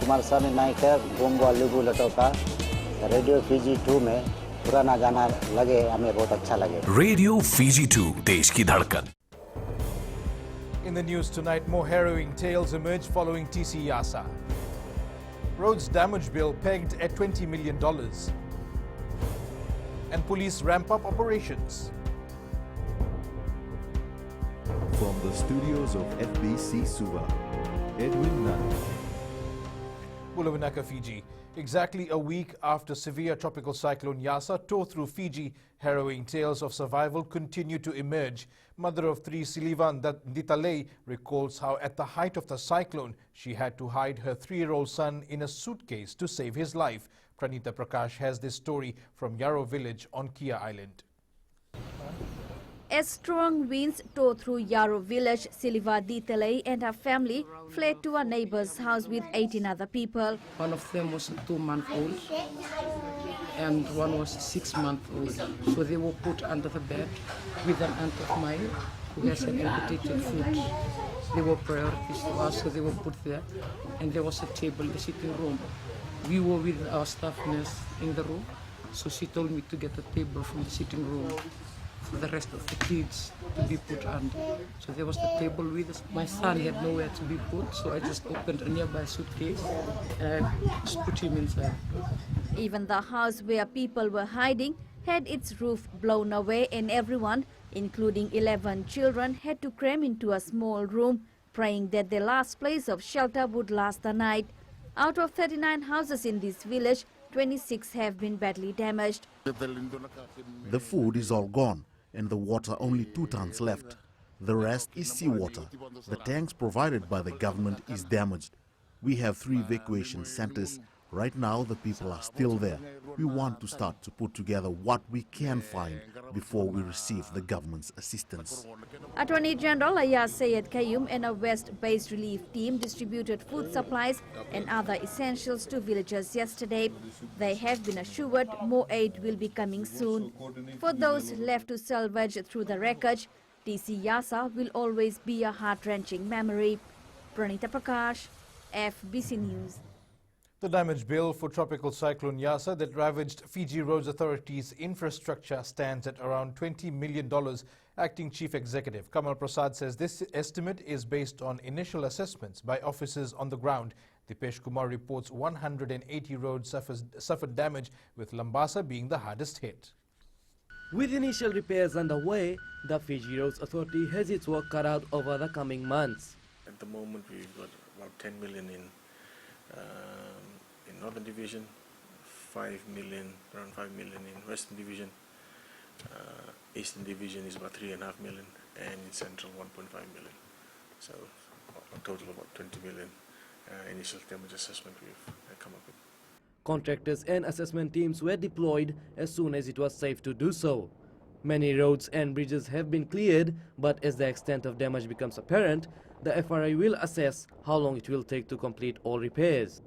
कुमार साहब नायक गोंगो लुगु लटोका radio Fiji 2 में पुराना गाना लगे हमें बहुत अच्छा लगे। रेडियो फीजी 2 देश की धड़कन। In the news tonight, more harrowing tales emerge following TC Yasa. Roads damage bill pegged at $20 million. And police ramp up operations. From the studios of FBC Suva, Edwin Nunn. Bulawanaka, Fiji. Exactly a week after severe tropical cyclone Yasa tore through Fiji, harrowing tales of survival continue to emerge. Mother of three, Silivan Ditalei, recalls how at the height of the cyclone, she had to hide her 3-year-old son in a suitcase to save his life. Pranita Prakash has this story from Yarrow village on Kia Island. As strong winds tore through Yarrow village, Siliva Ditalei and her family fled to a neighbor's house with 18 other people. One of them was 2-month-old and one was 6-month-old. So they were put under the bed with an aunt of mine who has an amputated foot. They were priorities to us, so they were put there. And there was a table in the sitting room. We were with our staff nurse in the room, so she told me to get a table from the sitting room for the rest of the kids to be put under. So there was the table with us. My son had nowhere to be put, so I just opened a nearby suitcase and I just put him inside. Even the house where people were hiding had its roof blown away, and everyone, including 11 children, had to cram into a small room, praying that their last place of shelter would last the night. Out of 39 houses in this village, 26 have been badly damaged. The food is all gone and the water only 2 tons left. The rest is seawater. The tanks provided by the government is damaged. We have 3 evacuation centers. Right now the people are still there. We want to start to put together what we can find before we receive the government's assistance. Attorney General Ayaz Sayed Qayyum and a West-based relief team distributed food supplies and other essentials to villagers yesterday. They have been assured more aid will be coming soon. For those left to salvage through the wreckage, TC Yasa will always be a heart-wrenching memory. Pranita Prakash, FBC News. The damage bill for tropical cyclone Yasa that ravaged Fiji Roads Authority's infrastructure stands at around $20 million. Acting Chief Executive Kamal Prasad says this estimate is based on initial assessments by officers on the ground. Dipesh Kumar reports 180 roads suffered damage, with Lambasa being the hardest hit. With initial repairs underway, the Fiji Roads Authority has its work cut out over the coming months. At the moment, we've got about 10 million in Northern Division, 5 million, around 5 million in Western Division. Eastern Division is about 3.5 million, and in Central 1.5 million. So a total of about 20 million initial damage assessment we've come up with. Contractors and assessment teams were deployed as soon as it was safe to do so. Many roads and bridges have been cleared, but as the extent of damage becomes apparent, the FRA will assess how long it will take to complete all repairs.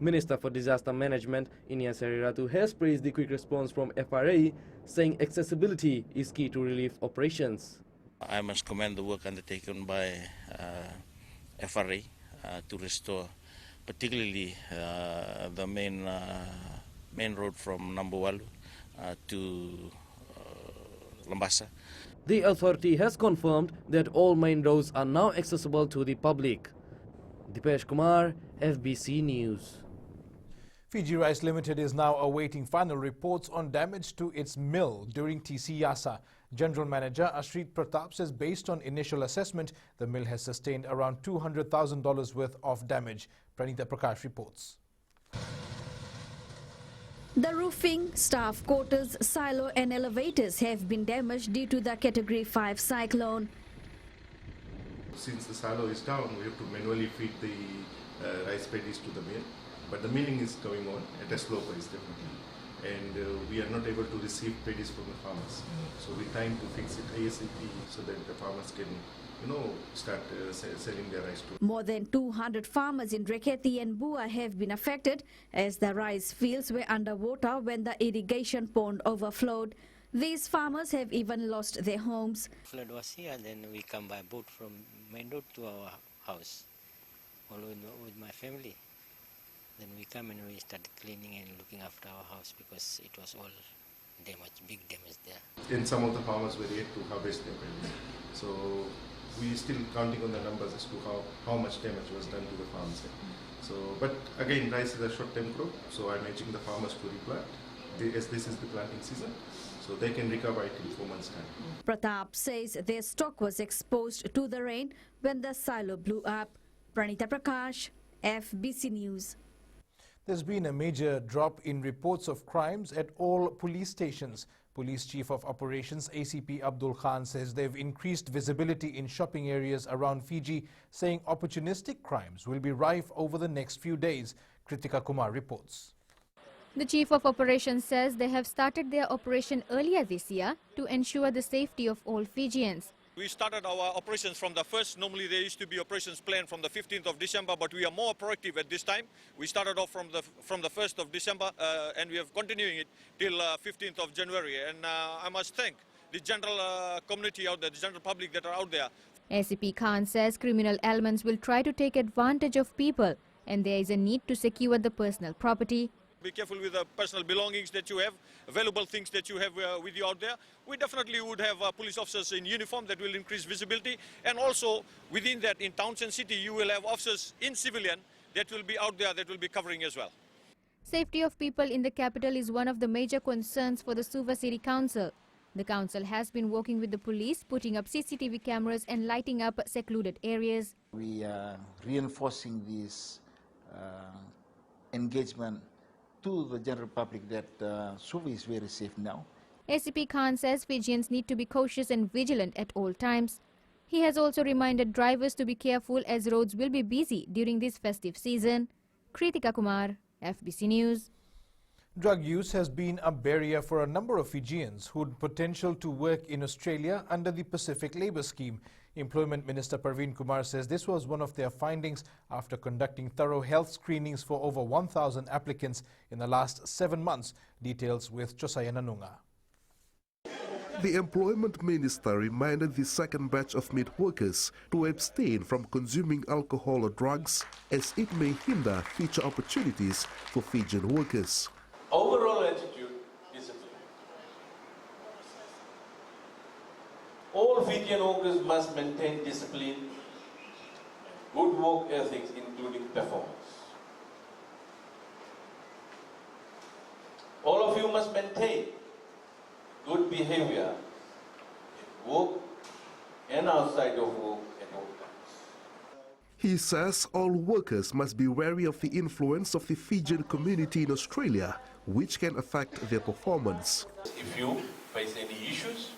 Minister for Disaster Management, Inia Seriratu, has praised the quick response from FRA, saying accessibility is key to relief operations. I must commend the work undertaken by FRA to restore, particularly the main road from Nambuwalu to Lambasa. The authority has confirmed that all main roads are now accessible to the public. Dipesh Kumar, FBC News. Fiji Rice Limited is now awaiting final reports on damage to its mill during TC Yasa. General Manager Ashrit Pratap says based on initial assessment, the mill has sustained around $200,000 worth of damage. Pranita Prakash reports. The roofing, staff quarters, silo and elevators have been damaged due to the Category 5 cyclone. Since the silo is down, we have to manually feed the rice paddies to the mill. But the milling is going on at a slow pace, definitely. And we are not able to receive paddies from the farmers. So we're trying to fix it ASAP so that the farmers can, start selling their rice to. More than 200 farmers in Reketi and Bua have been affected as the rice fields were underwater when the irrigation pond overflowed. These farmers have even lost their homes. Flood was here, then we come by boat from main road to our house, all with my family. come and we started cleaning and looking after our house because it was all damaged, big damage there. And some of the farmers were yet to harvest their paddy. So we still counting on the numbers as to how much damage was done to the farms. So, but again, rice is a short-term crop, so I'm urging the farmers to replant as this is the planting season, so they can recover it in 4 months' time. Pratap says their stock was exposed to the rain when the silo blew up. Pranita Prakash, FBC News. There's been a major drop in reports of crimes at all police stations. Police Chief of Operations ACP Abdul Khan says they've increased visibility in shopping areas around Fiji, saying opportunistic crimes will be rife over the next few days. Kritika Kumar reports. The Chief of Operations says they have started their operation earlier this year to ensure the safety of all Fijians. We started our operations from the 1st. Normally there used to be operations planned from the 15th of December, but we are more proactive at this time. We started off from the 1st of December and we are continuing it till 15th of January. And I must thank the general community out there, the general public that are out there. ACP Khan says criminal elements will try to take advantage of people and there is a need to secure the personal property. Be careful with the personal belongings that you have, valuable things that you have with you out there. We definitely would have police officers in uniform that will increase visibility. And also within that, in towns and city, you will have officers in civilian that will be out there that will be covering as well. Safety of people in the capital is one of the major concerns for the Suva City Council. The council has been working with the police, putting up CCTV cameras and lighting up secluded areas. We are reinforcing this engagement to the general public that Suva is very safe now. ACP Khan says Fijians need to be cautious and vigilant at all times. He has also reminded drivers to be careful as roads will be busy during this festive season. Kritika Kumar, FBC News. Drug use has been a barrier for a number of Fijians who'd potential to work in Australia under the Pacific Labour Scheme. Employment Minister Parveen Kumar says this was one of their findings after conducting thorough health screenings for over 1,000 applicants in the last 7 months. Details with Josiah Nanunga. The Employment Minister reminded the second batch of meat workers to abstain from consuming alcohol or drugs as it may hinder future opportunities for Fijian workers. Overall attitude, discipline. All Fijian workers must maintain discipline, good work ethics, including performance. All of you must maintain good behavior at work and outside of work at all times. He says all workers must be wary of the influence of the Fijian community in Australia, which can affect their performance. If you face any issues,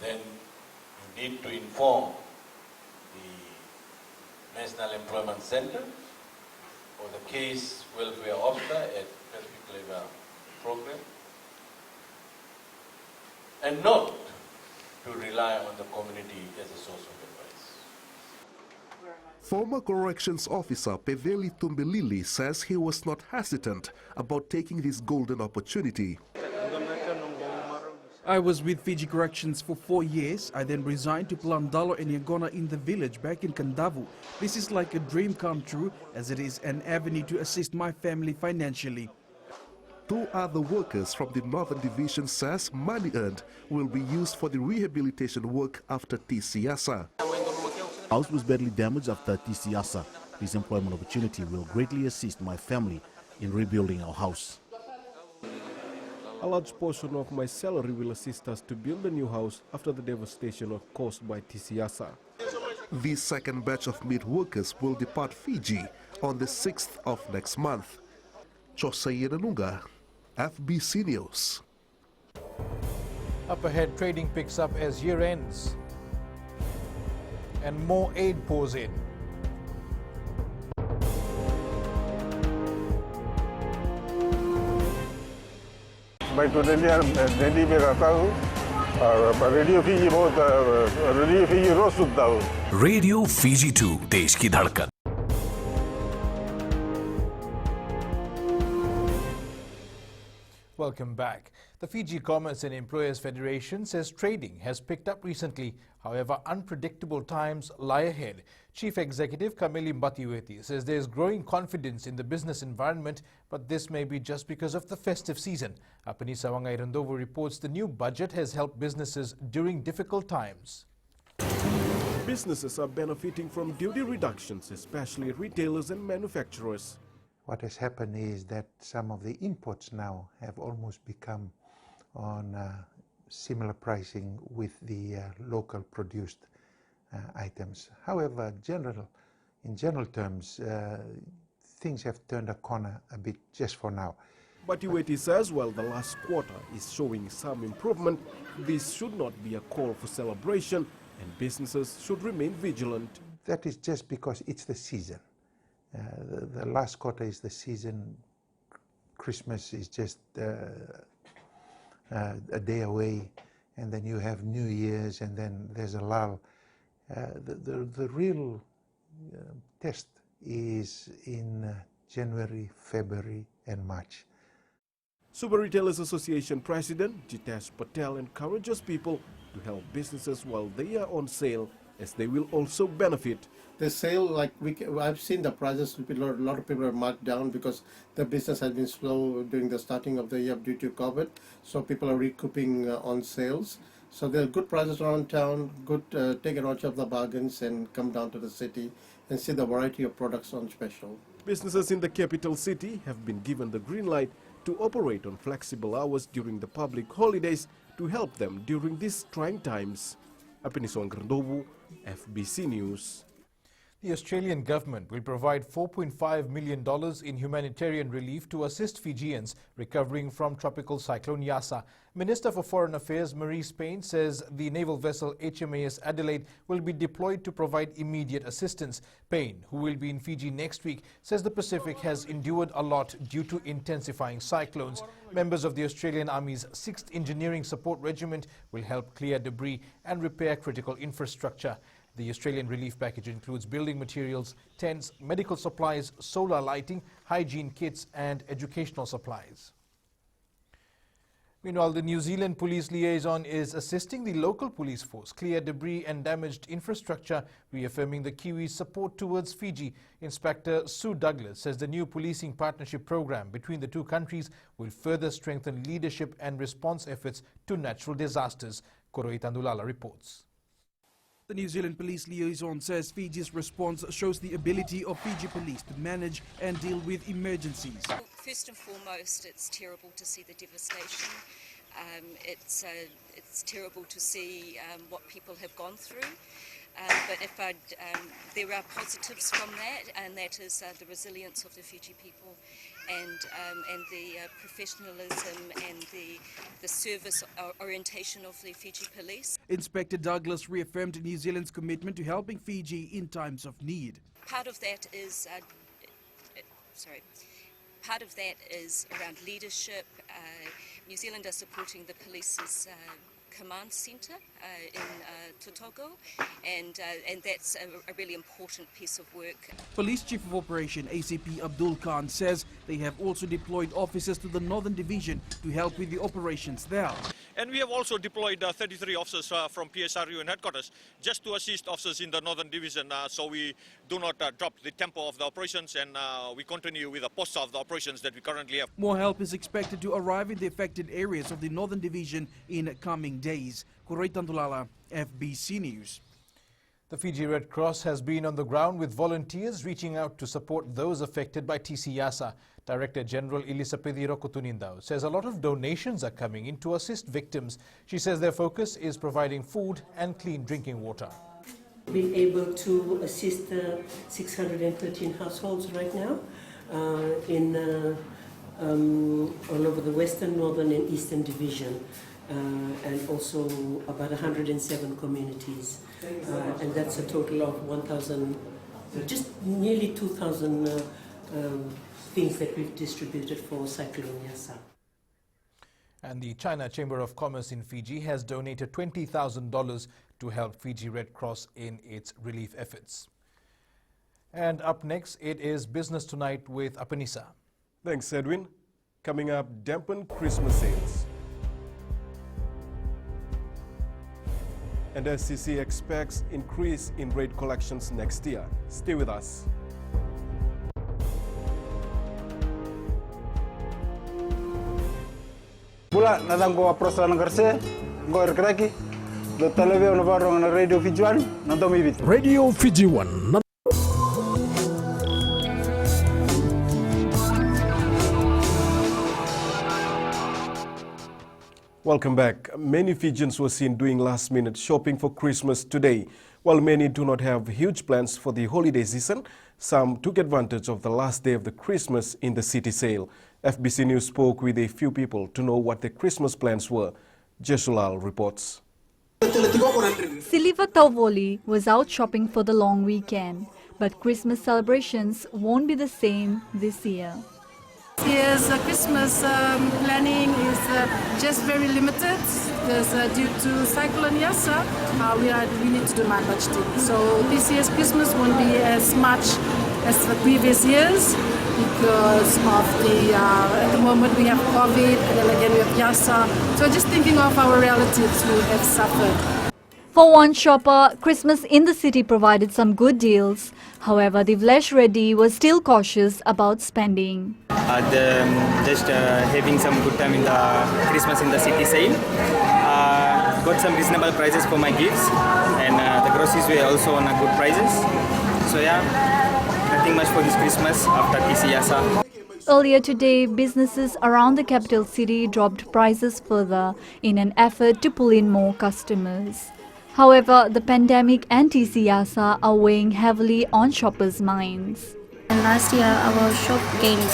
then you need to inform the National Employment Centre or the Case Welfare Officer at Pacific Labour Program, and not to rely on the community as a source of advice. Former Corrections Officer Peveli Tumbelili says he was not hesitant about taking this golden opportunity. I was with Fiji Corrections for 4 years. I then resigned to Plandalo and Yagona in the village back in Kandavu. This is like a dream come true as it is an avenue to assist my family financially. 2 other workers from the Northern Division says money earned will be used for the rehabilitation work after Yasa. House was badly damaged after Yasa. This employment opportunity will greatly assist my family in rebuilding our house. A large portion of my salary will assist us to build a new house after the devastation caused by Yasa. The second batch of meat workers will depart Fiji on the 6th of next month. Josiah Nanunga, FBC News. Up ahead, trading picks up as year ends and more aid pours in. मैं तो दिल्ली में रहता हूँ और radio Fiji रोज सुनता हूँ. Radio Fiji 2 देश की धड़कन. Welcome back. The Fiji Commerce and Employers Federation says trading has picked up recently. However, unpredictable times lie ahead. Chief Executive Kameli Mbatiweti says there is growing confidence in the business environment, but this may be just because of the festive season. Apanisa Wangairandovo reports the new budget has helped businesses during difficult times. Businesses are benefiting from duty reductions, especially retailers and manufacturers. What has happened is that some of the imports now have almost become on similar pricing with the local produced items. However, in general terms, things have turned a corner a bit just for now. But Iweti says while the last quarter is showing some improvement, this should not be a call for celebration and businesses should remain vigilant. That is just because it's the season. The last quarter is the season. Christmas is just a day away, and then you have New Year's, and then there's a lull. The real test is in January, February, and March. Super Retailers Association President Jitesh Patel encourages people to help businesses while they are on sale, as they will also benefit. The sale, like I've seen the prices, a lot of people are marked down because the business has been slow during the starting of the year due to COVID. So people are recouping on sales. So there are good prices around town, good take advantage of the bargains and come down to the city and see the variety of products on special. Businesses in the capital city have been given the green light to operate on flexible hours during the public holidays to help them during these trying times. Apinisong Grandovu, FBC News. The Australian government will provide $4.5 million in humanitarian relief to assist Fijians recovering from tropical cyclone Yasa. Minister for Foreign Affairs Marie Spain says the naval vessel HMAS Adelaide will be deployed to provide immediate assistance. Payne, who will be in Fiji next week, says the Pacific has endured a lot due to intensifying cyclones. Members of the Australian Army's 6th Engineering Support Regiment will help clear debris and repair critical infrastructure. The Australian relief package includes building materials, tents, medical supplies, solar lighting, hygiene kits and educational supplies. Meanwhile, the New Zealand police liaison is assisting the local police force clear debris and damaged infrastructure, reaffirming the Kiwis' support towards Fiji. Inspector Sue Douglas says the new policing partnership program between the two countries will further strengthen leadership and response efforts to natural disasters. Koroi Tandulala reports. The New Zealand police liaison says Fiji's response shows the ability of Fiji police to manage and deal with emergencies. First and foremost, it's terrible to see the devastation. It's terrible to see what people have gone through. But there are positives from that, and that is the resilience of the Fiji people and the professionalism and the service orientation of the Fiji police. Inspector Douglas reaffirmed New Zealand's commitment to helping Fiji in times of need. Part of that is around leadership. New Zealand are supporting the police's command centre in Totogo, and that's a really important piece of work. Police Chief of Operation ACP Abdul Khan says they have also deployed officers to the Northern Division to help with the operations there. And we have also deployed 33 officers from PSRU and headquarters just to assist officers in the Northern Division, so we do not drop the tempo of the operations, and we continue with the posture of the operations that we currently have. More help is expected to arrive in the affected areas of the Northern Division in coming days. Koroi Tandulala, FBC News. The Fiji Red Cross has been on the ground with volunteers reaching out to support those affected by TC Yasa. Director General Elisapedi Rokotunindao says a lot of donations are coming in to assist victims. She says their focus is providing food and clean drinking water. Been able to assist 613 households right now in all over the Western, Northern and Eastern Division. And also about 107 communities, and that's a total of 1,000, just nearly 2,000 things that we've distributed for Cyclone Yasa. And the China Chamber of Commerce in Fiji has donated $20,000 to help Fiji Red Cross in its relief efforts. And up next, it is Business Tonight with Apanisa. Thanks, Edwin. coming up dampen Christmas sales. And SCC expects increase in rate collections next year. Stay with us. Pula nadang ko approach lang kerse, go erkraki, do televe on barong na radio Fijuan, nanto mibit. Radio Fiji One. Welcome back. Many Fijians were seen doing last-minute shopping for Christmas today. While many do not have huge plans for the holiday season, some took advantage of the last day of the Christmas in the city sale. FBC News spoke with a few people to know what their Christmas plans were. Jesulal reports. Silva Tauvoli was out shopping for the long weekend, but Christmas celebrations won't be the same this year. Yes, Christmas planning is just very limited because due to Cyclone Yasa, we need to do budgeting. So this year's Christmas won't be as much as the previous years because of at the moment we have COVID and then again we have Yasa. So just thinking of our relatives who have suffered. For one shopper, Christmas in the city provided some good deals. However, Divlesh Reddy was still cautious about spending. Just having some good time in the Christmas in the city sale. Got some reasonable prices for my gifts, and the groceries were also on good prices. So yeah, nothing much for this Christmas after TC Yasa. Earlier today, businesses around the capital city dropped prices further in an effort to pull in more customers. However, the pandemic and TC Yasa are weighing heavily on shoppers' minds. And last year, our shop gained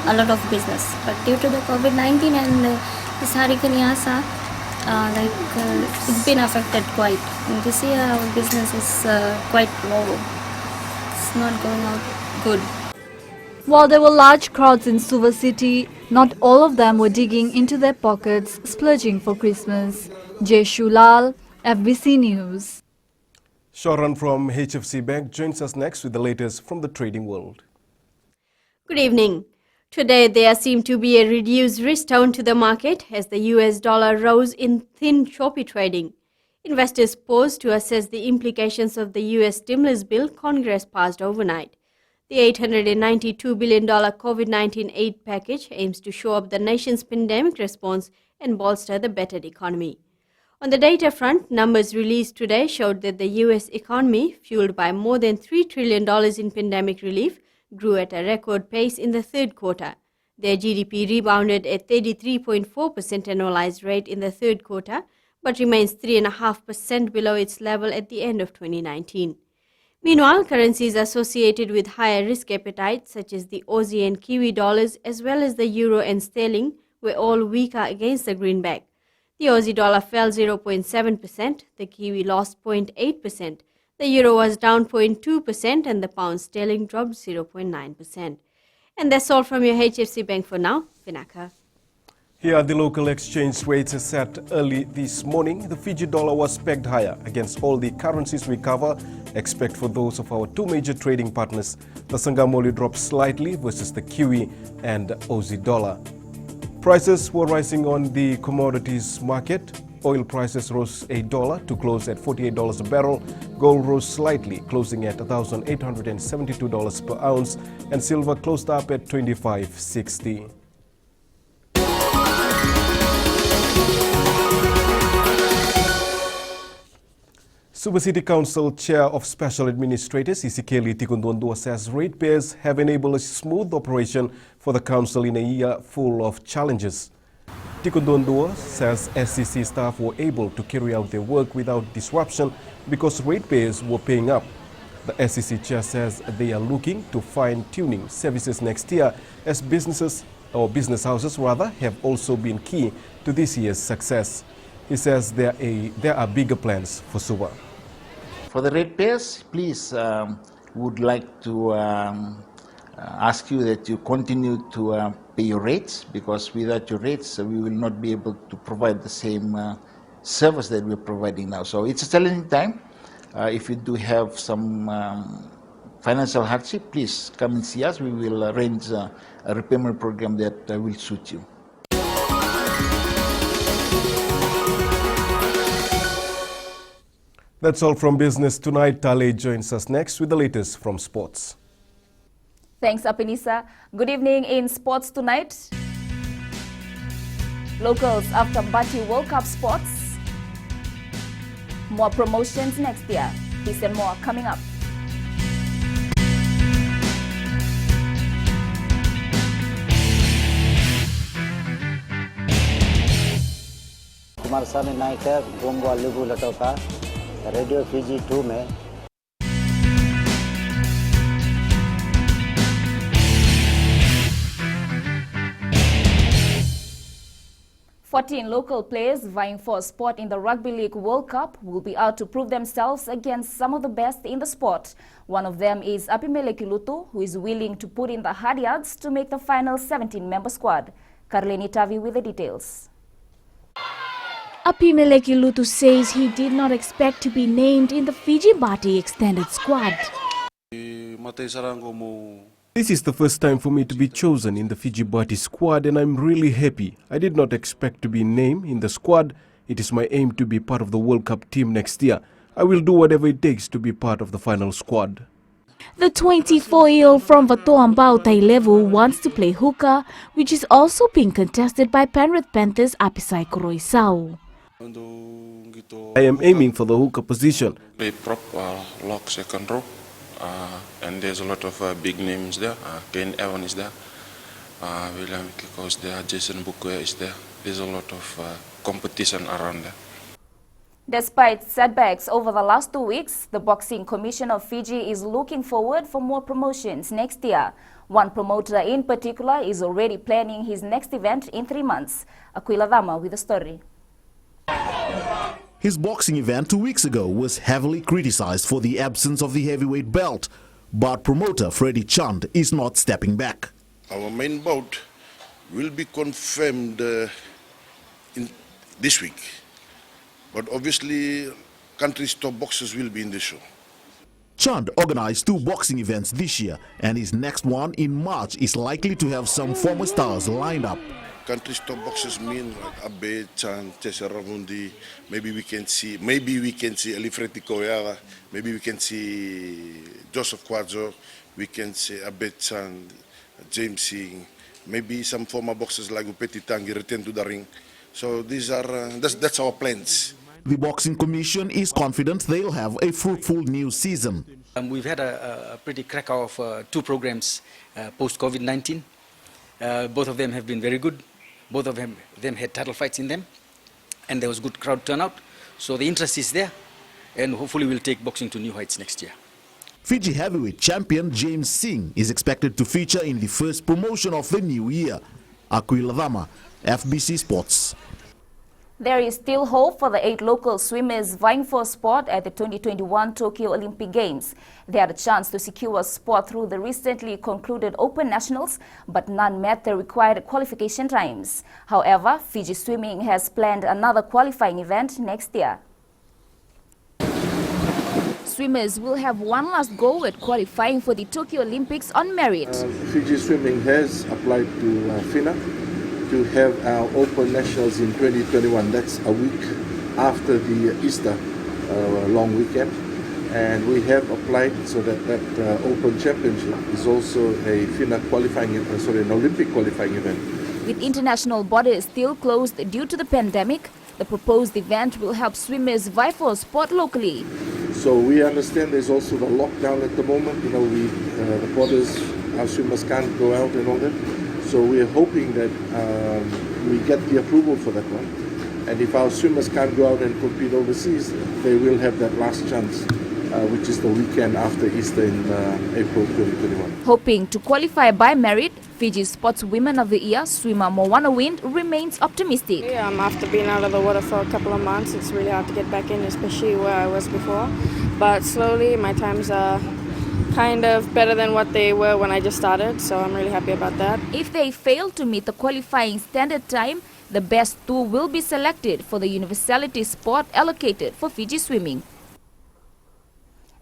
a lot of business, but due to the COVID-19 and this Hurricane Yasa, it's been affected quite. And this year, our business is quite low. It's not going out good. While there were large crowds in Suva city, not all of them were digging into their pockets, splurging for Christmas. Jesulal, FBC News. Sharon from HFC Bank joins us next with the latest from the trading world. Good evening. Today there seemed to be a reduced risk tone to the market as the US dollar rose in thin choppy trading. Investors paused to assess the implications of the US stimulus bill Congress passed overnight. The $892 billion COVID-19 aid package aims to shore up the nation's pandemic response and bolster the battered economy. On the data front, numbers released today showed that the U.S. economy, fueled by more than $3 trillion in pandemic relief, grew at a record pace in the third quarter. Their GDP rebounded at 33.4% annualized rate in the third quarter, but remains 3.5% below its level at the end of 2019. Meanwhile, currencies associated with higher risk appetite, such as the Aussie and Kiwi dollars, as well as the euro and sterling, were all weaker against the greenback. The Aussie dollar fell 0.7%, the Kiwi lost 0.8%, the euro was down 0.2% and the pound sterling dropped 0.9%. And that's all from your HFC Bank for now. Vinaka. Here are the local exchange rates set early this morning. The Fiji dollar was pegged higher against all the currencies we cover, except for those of our two major trading partners. The Sangamoli dropped slightly versus the Kiwi and Aussie dollar. Prices were rising on the commodities market. Oil prices rose $1 to close at $48 a barrel. Gold rose slightly, closing at $1,872 per ounce, and silver closed up at $25.60. Suva City Council Chair of Special Administrators Isikeli Tikundondua says ratepayers have enabled a smooth operation for the council in a year full of challenges. Tikundondua says SCC staff were able to carry out their work without disruption because ratepayers were paying up. The SCC chair says they are looking to fine-tuning services next year as business houses have also been key to this year's success. He says there are bigger plans for Suva. For the ratepayers, please, would like to ask you that you continue to pay your rates, because without your rates, we will not be able to provide the same service that we're providing now. So it's a challenging time. If you do have some financial hardship, please come and see us. We will arrange a repayment program that will suit you. That's all from Business Tonight. Tale joins us next with the latest from sports. Thanks, Apinisa. Good evening in Sports Tonight. Locals after Bati World Cup spots. More promotions next year. This and more coming up. Kumar साहब नायक है गोंगवा लिबू लटोका radio Fiji 2 में Fourteen local players vying for a spot in the Rugby League World Cup will be out to prove themselves against some of the best in the sport. One of them is Apimeleki Lutu, who is willing to put in the hard yards to make the final 17-member squad. Karleni Tavi with the details. Apimeleki Lutu says he did not expect to be named in the Fiji Bati extended squad. This is the first time for me to be chosen in the Fiji Bati squad, and I'm really happy. I did not expect to be named in the squad. It is my aim to be part of the World Cup team next year. I will do whatever it takes to be part of the final squad. The 24-year-old from Vatoambao Tai level wants to play hooker, which is also being contested by Penrith Panthers Apisai Kuroisau. I am aiming for the hooker position. Play prop, lock, second row. And there's a lot of big names there. Kane Evan is there. William Kiko is there. Jason Bukwe is there. There's a lot of competition around there. Despite setbacks over the last 2 weeks, the Boxing Commission of Fiji is looking forward for more promotions next year. One promoter in particular is already planning his next event in 3 months. Aquila Dama with the story. His boxing event 2 weeks ago was heavily criticized for the absence of the heavyweight belt, but promoter Freddie Chand is not stepping back. Our main bout will be confirmed in this week, but obviously country's top boxers will be in the show. Chand organized 2 boxing events this year, and his next one in March is likely to have some former stars lined up. Country's top boxers mean Abe, Chan, Chesa Ravundi. Maybe we can see Elifredi Koyaga. Maybe we can see Joseph Quadro. We can see Abe Chan, James Singh. Maybe some former boxers like Upeti Tangi return to the ring. So these are that's our plans. The Boxing Commission is confident they'll have a fruitful new season. We've had a pretty cracker of 2 programs post-COVID-19. Both of them have been very good. Both of them had title fights in them, and there was good crowd turnout. So the interest is there, and hopefully we'll take boxing to new heights next year. Fiji heavyweight champion James Singh is expected to feature in the first promotion of the new year. Aquila Dama, FBC Sports. There is still hope for the 8 local swimmers vying for a spot at the 2021 Tokyo Olympic Games. They had a chance to secure a spot through the recently concluded Open Nationals, but none met the required qualification times. However, Fiji Swimming has planned another qualifying event next year. Swimmers will have one last go at qualifying for the Tokyo Olympics on merit. Fiji Swimming has applied to FINA to have our Open Nationals in 2021. That's a week after the Easter long weekend. And we have applied so that Open Championship is also a FINA qualifying, an Olympic qualifying event. With international borders still closed due to the pandemic, the proposed event will help swimmers vie for a spot locally. So we understand there's also the lockdown at the moment. The borders, our swimmers can't go out and all that. So we are hoping that we get the approval for that one. And if our swimmers can't go out and compete overseas, they will have that last chance, which is the weekend after Easter in April 2021. Hoping to qualify by merit, Fiji's Sportswomen of the Year, swimmer Moana Wind, remains optimistic. After being out of the water for a couple of months, it's really hard to get back in, especially where I was before. But slowly, my times are kind of better than what they were when I just started, so I'm really happy about that. If they fail to meet the qualifying standard time, the best 2 will be selected for the universality spot allocated for Fiji Swimming.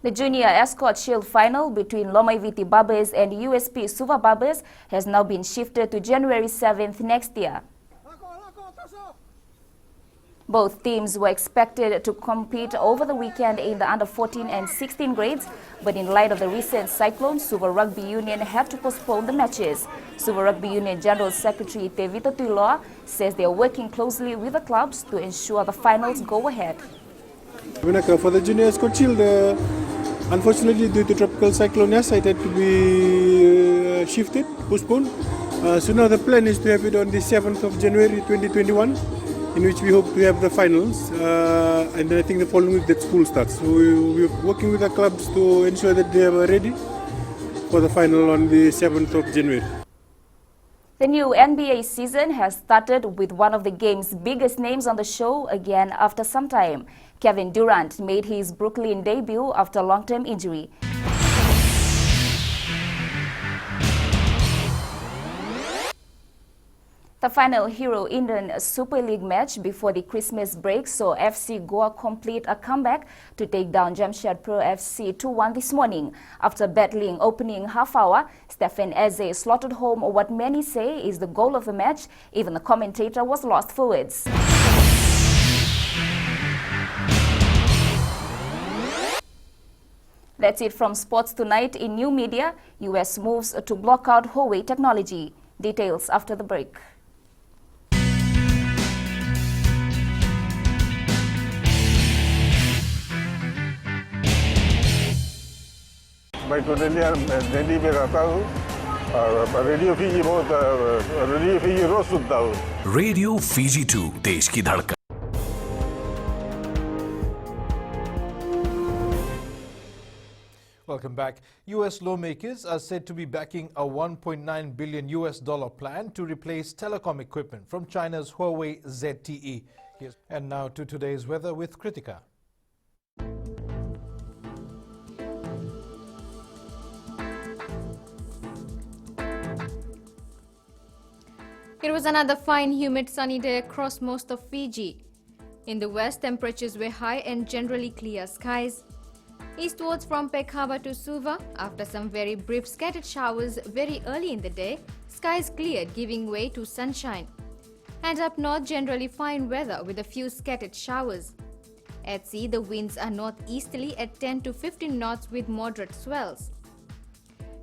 The Junior Escort Shield final between Lomaiviti Babes and USP Suva Babes has now been shifted to January 7th next year. Both teams were expected to compete over the weekend in the under 14 and 16 grades, but in light of the recent cyclone, Suva Rugby Union had to postpone the matches. Suva Rugby Union General Secretary Tevita Tuiloa says they are working closely with the clubs to ensure the finals go ahead. For the Junior Escort Shield, unfortunately due to tropical cyclone Yasa, it had to be shifted, postponed. So now the plan is to have it on the 7th of January 2021. In which we hope to have the finals, and then I think the following week that school starts. So we're working with the clubs to ensure that they are ready for the final on the 7th of January. The new NBA season has started with one of the game's biggest names on the show again after some time. Kevin Durant made his Brooklyn debut after a long-term injury. The final Hero Indian Super League match before the Christmas break saw FC Goa complete a comeback to take down Jamshedpur FC 2-1 this morning. After battling opening half hour, Stephen Eze slotted home what many say is the goal of the match. Even the commentator was lost for words. That's it from sports tonight. In new media, US moves to block out Huawei technology. Details after the break. Baik tu dia jadi mereka tahu radio Fiji बहुत radio Fiji रोज सुनता हूँ. Radio Fiji 2 देश की धड़कन. Welcome back. US lawmakers are said to be backing a $1.9 billion plan to replace telecom equipment from China's Huawei ZTE. Yes. And now to today's weather with Kritika. It was another fine, humid, sunny day across most of Fiji. In the west, temperatures were high and generally clear skies. Eastwards from Pekhava to Suva, after some very brief scattered showers very early in the day, skies cleared, giving way to sunshine. And up north, generally fine weather with a few scattered showers. At sea, the winds are northeasterly at 10 to 15 knots with moderate swells.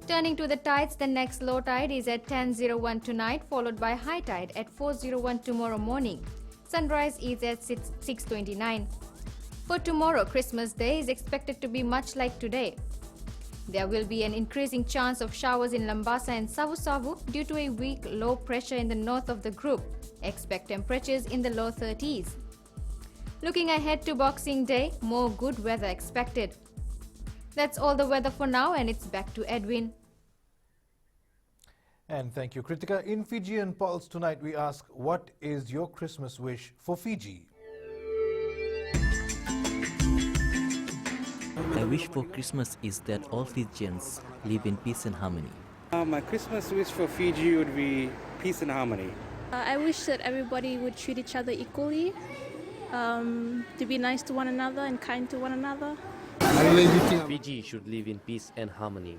Turning to the tides, the next low tide is at 10:01 tonight, followed by high tide at 4:01 tomorrow morning. Sunrise is at 6:29. For tomorrow, Christmas Day is expected to be much like today. There will be an increasing chance of showers in Lambasa and Savu-Savu due to a weak low pressure in the north of the group. Expect temperatures in the low 30s. Looking ahead to Boxing Day, more good weather expected. That's all the weather for now, and it's back to Edwin. And thank you, Kritika. In Fijian Pulse tonight, we ask, what is your Christmas wish for Fiji? My wish for Christmas is that all Fijians live in peace and harmony. My Christmas wish for Fiji would be peace and harmony. I wish that everybody would treat each other equally, to be nice to one another and kind to one another. Fiji should live in peace and harmony.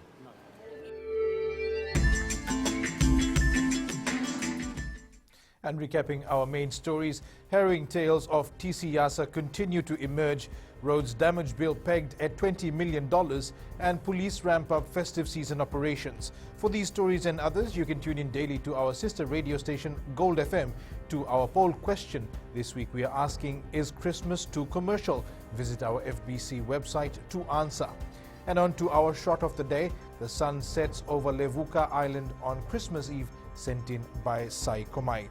And recapping our main stories, harrowing tales of TC Yasa continue to emerge. Roads damage bill pegged at $20 million, and police ramp up festive season operations. For these stories and others, you can tune in daily to our sister radio station Gold FM. To our poll question this week, we are asking, is Christmas too commercial? Visit our FBC website to answer. And on to our shot of the day. The sun sets over Levuka Island on Christmas Eve, sent in by Sai Komai.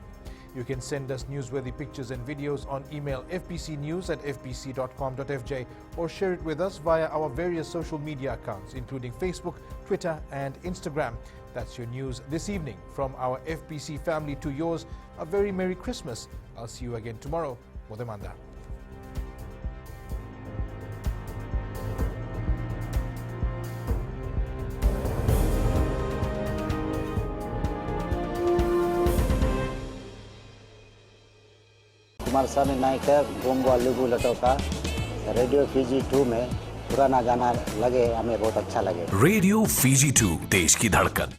You can send us newsworthy pictures and videos on email fbcnews@fbc.com.fj or share it with us via our various social media accounts, including Facebook, Twitter and Instagram. That's your news this evening. From our FBC family to yours, a very Merry Christmas. I'll see you again tomorrow. Modemanda. Kumar साहब ने नायक है गोंगवा लेबू लटोका radio Fiji 2 में पुराना गाना लगे हमें बहुत अच्छा लगे। रेडियो फीजी 2 देश की धड़कन।